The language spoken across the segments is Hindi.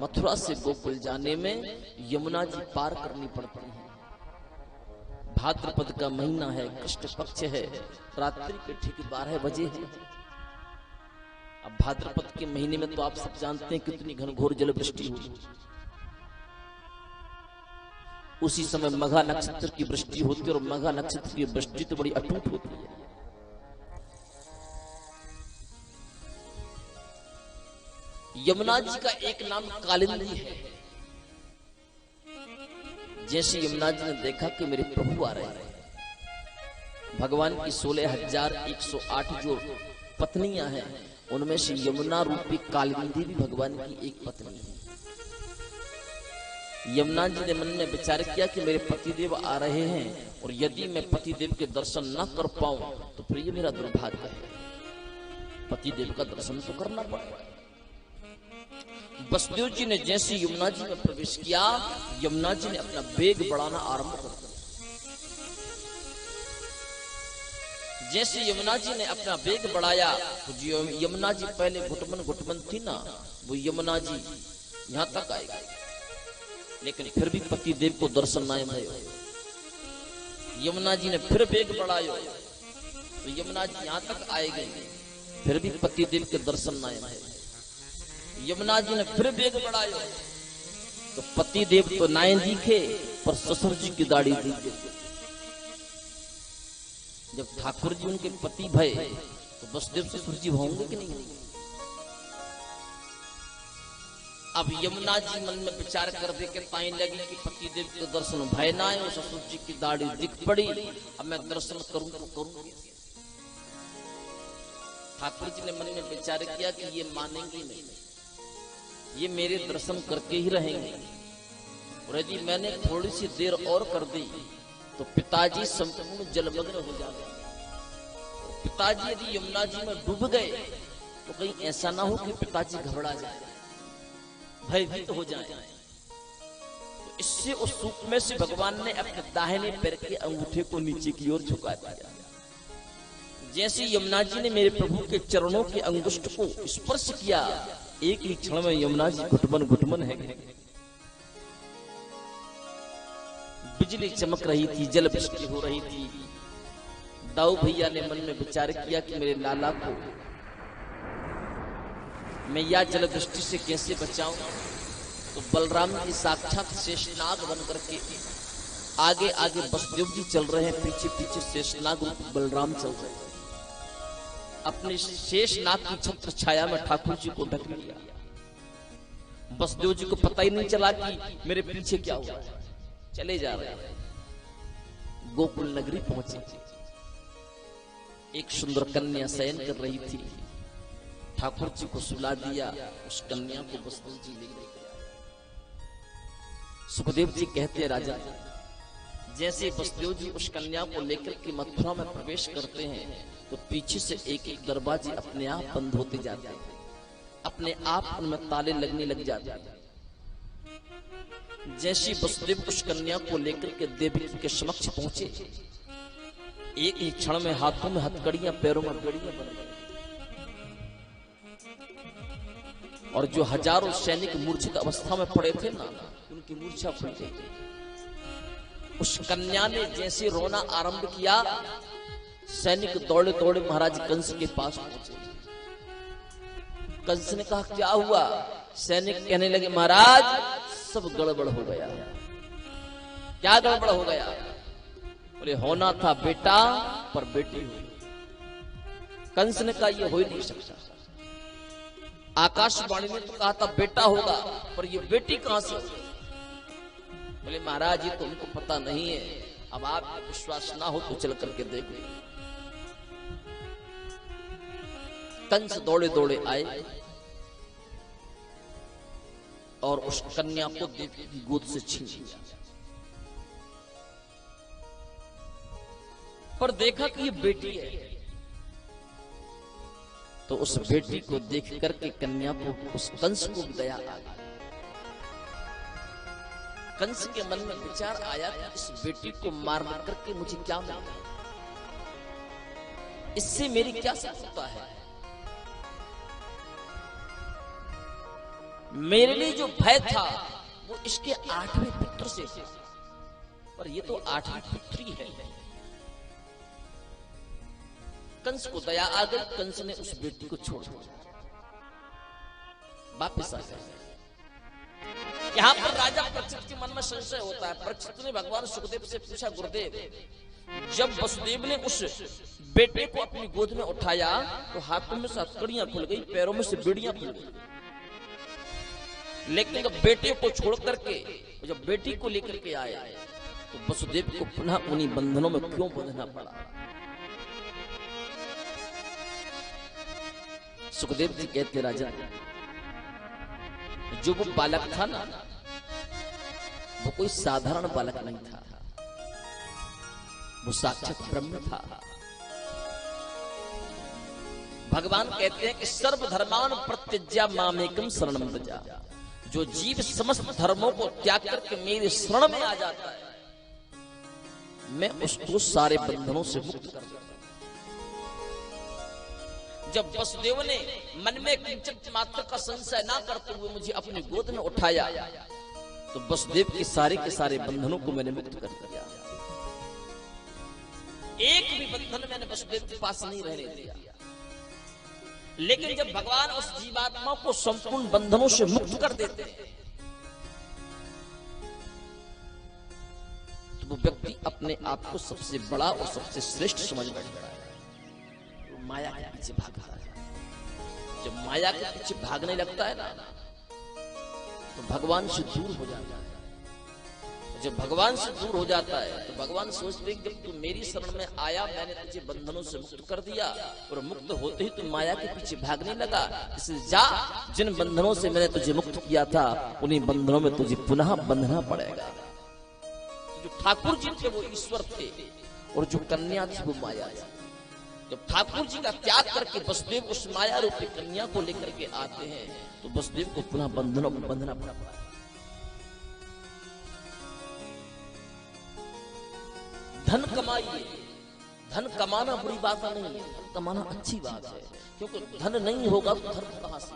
मथुरा से गोकुल जाने में यमुना जी पार करनी पड़ती है। भाद्रपद का महीना है, कृष्ण पक्ष है, रात्रि के ठीक 12 बजे है। अब भाद्रपद के महीने में तो आप सब जानते हैं कितनी घनघोर जल वृष्टि हुई। उसी समय मघा नक्षत्र की वृष्टि होती है, और मघा नक्षत्र की वृष्टि तो बड़ी अटूट होती है। यमुना जी का एक नाम कालिंदी है। जैसे यमुना जी ने देखा कि मेरे प्रभु आ रहे हैं, भगवान की 16,108 जो पत्नियां हैं, उनमें से यमुना रूपी कालिंदी भी भगवान की एक पत्नी है। यमुना जी ने मन में विचार किया कि मेरे पतिदेव आ रहे हैं, और यदि मैं पतिदेव के दर्शन न कर पाऊं तो फिर ये मेरा दुर्भाग्य है। पतिदेव का दर्शन तो करना पड़ेगा। वसुदेव जी ने जैसे यमुना जी में प्रवेश किया, यमुना जी ने अपना वेग बढ़ाना आरंभ कर दिया। जैसे यमुना जी ने अपना वेग बढ़ाया तो जो यमुना जी पहले घुटमन थी ना, वो यमुना जी यहां तक आएगी, लेकिन फिर भी पति देव को दर्शन न भयो। यमुना जी ने फिर वेग बढ़ायो तो यमुना जी यहां तक आएगी, फिर भी पति देव के दर्शन न भयो। यमुना जी ने फिर वेग बढ़ायो तो पति देव तो नाय दिखे, पर ससुर जी की दाढ़ी दिखे। जब ठाकुर जी उनके पति भय तो वसुदेव ससुर जी होंगे कि नहीं? अब यमुना जी मन में विचार कर दे के ताई लगी कि पति देव के दर्शन भय ना आए, ससुर जी की दाढ़ी दिख पड़ी, अब मैं दर्शन करूं तो करूं। ठाकुर जी ने मन में विचार किया कि ये मानेंगे नहीं, ये मेरे दर्शन करके ही रहेंगे, और यदि मैंने थोड़ी सी देर और कर दी तो पिताजी संपूर्ण जलमग्न हो जाएंगे। पिताजी यदि यमुना जी में डूब गए तो कहीं ऐसा ना हो कि पिताजी घबरा जाए, भयभीत हो जाए। तो इससे उस सूप में से भगवान ने अपने दाहिने पैर के अंगूठे को नीचे की ओर झुका दिया। जैसे यमुना जी ने मेरे प्रभु के चरणों के अंगुष्ठ को स्पर्श किया, एक ही क्षण में यमुना जी घुटमन है। बिजली चमक रही थी, जल वृष्टि हो रही थी। दाऊ भैया ने मन में विचार किया कि मेरे लाला को मैं या जल वृष्टि से कैसे बचाऊं। तो बलराम जी साक्षात शेषनाग बन करके आगे आगे वसुदेव जी चल रहे हैं, पीछे पीछे शेषनाग रूप बलराम चल रहे हैं। अपने शेषनाग की छत्र छाया में ठाकुर जी को ढक लिया। वसुदेव जी को पता ही नहीं चला कि मेरे पीछे क्या हुआ। चले जा रहे हैं, गोकुल नगरी पहुंचे। एक सुंदर कन्या शयन कर रही थी, ठाकुर जी को सुला दिया, उस कन्या को वसुदेव जी ले गए। सुखदेव जी कहते हैं, राजा जैसे वसुदेव जी उस कन्या को लेकर के मथुरा में प्रवेश करते हैं तो पीछे से एक एक दरवाजे अपने आप बंद होते जाते हैं, अपने आप उनमें ताले लगने लग जाते हैं। जैसे वसुदेव उस कन्या को लेकर के देवी के समक्ष पहुंचे, एक ही क्षण में हाथों में हथकड़ियां, पैरों में बेड़ियां बन गई, और जो हजारों सैनिक मूर्छित अवस्था में पड़े थे ना, उनकी मूर्छा खुल गई। उस कन्या ने जैसे रोना आरंभ किया, सैनिक दौड़े दौड़े महाराज कंस के पास पहुंचे। कंस ने कहा क्या हुआ? सैनिक कहने लगे महाराज सब गड़बड़ हो गया। क्या गड़बड़ हो गया? बोले होना था बेटा पर बेटी हुई। कंस ने कहा ये हो ही नहीं सकता। आकाशवाणी ने तो कहा था बेटा होगा, पर ये बेटी कहां से? बोले महाराज ये तो उनको पता नहीं है, अब आप विश्वास ना हो तो चल करके देख लो। कंस दौड़े दौड़े आए और उस कन्या को देवी की गोद से छीन लिया, पर देखा कि ये बेटी है। तो उस बेटी को देख करके कन्या को, उस कंस को दया आ गई। कंस के मन में विचार आया कि इस बेटी को मार करके मुझे क्या मिलेगा, इससे मेरी क्या सफलता है। मेरे लिए जो भय था वो इसके 8वें पुत्र से था, पर ये तो 8वीं पुत्री है। कंस को दया आ गई, कंस ने उस बेटी को छोड़ दिया, वापिस आ गया। यहां पर राजा परीक्षित के मन में संशय होता है। परीक्षित ने भगवान सुखदेव से पूछा, गुरुदेव, जब वसुदेव ने उस बेटे को अपनी गोद में उठाया तो हाथों में से हथकड़ियां खुल गई, पैरों में से बेड़ियां खुल गई, लेकिन जब बेटे को छोड़ करके जब बेटी को लेकर के आए तो वसुदेव को पुनः उन्हीं बंधनों में क्यों बंधना पड़ा? सुखदेव जी कहते, राजा, जो वो बालक था ना, वो कोई साधारण बालक नहीं था, वो साक्षात ब्रह्म था। भगवान कहते हैं कि सर्वधर्मान प्रत्यज्य मामेकम शरणं व्रज। जो जीव समस्त धर्मों को त्याग करके मेरे शरण में आ जाता है, मैं उसको सारे बंधनों से मुक्त कर देता हूं। जब वसुदेव ने मन में किंचित मात्र का संशय ना करते हुए मुझे अपनी गोद में उठाया तो वसुदेव के सारे बंधनों को मैंने मुक्त कर दिया। एक भी बंधन मैंने वसुदेव के पास नहीं रहने दिया। लेकिन जब भगवान उस जीवात्मा को संपूर्ण बंधनों से मुक्त कर देते हैं तो वो व्यक्ति अपने आप को सबसे बड़ा और सबसे श्रेष्ठ समझ बैठता है। वो माया के पीछे भागता है। जब माया के पीछे भागने लगता है ना तो भगवान से दूर हो जाता है। जब भगवान से दूर हो जाता है तो भगवान सोचते हैं कि जब तू मेरी शरण में आया, मैंने तुझे बंधनों से मुक्त कर दिया और मुक्त होते ही तू माया के पीछे भागने लगा, इसलिए जा, जिन बंधनों से मैंने तुझे मुक्त किया था उन्हीं बंधनों में तुझे पुनः बंधना पड़ेगा। जो ठाकुर जी थे वो ईश्वर थे और जो कन्या थी वो माया थी। जब ठाकुर जी का त्याग करके वसुदेव उस माया रूपी कन्या को लेकर के आते हैं तो वसुदेव को पुनः बंधनों में बंधना पड़ा। धन कमाइए, धन कमाना बुरी बात नहीं है, कमाना अच्छी बात है, क्योंकि धन नहीं होगा तो धर्म कहां से?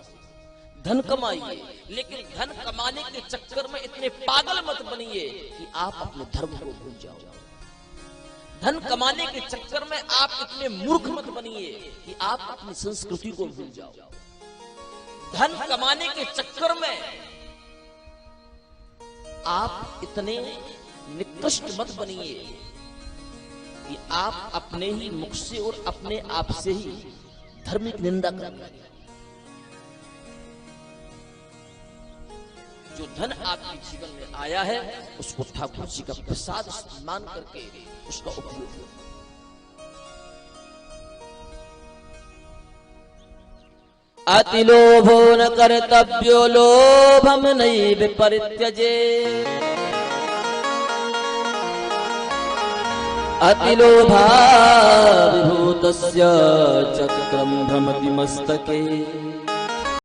धन कमाइए, लेकिन धन कमाने के चक्कर में इतने पागल मत बनिए कि आप अपने धर्म को भूल जाओ। धन कमाने के चक्कर में आप इतने मूर्ख मत बनिए कि आप अपनी संस्कृति को भूल जाओ। धन कमाने के चक्कर में आप इतने निकृष्ट मत बनिए कि आप अपने ही मुख से और अपने आप से ही धर्म की निंदा करें। जो धन आपके जीवन में आया है उसको ठाकुर जी का प्रसाद मान करके उसका उपयोग करें। अतिलोभो न कर्तव्यो लोभम नैव परित्यजे। अतिलोभाविभूतस्य चक्रं भ्रमति मस्तके।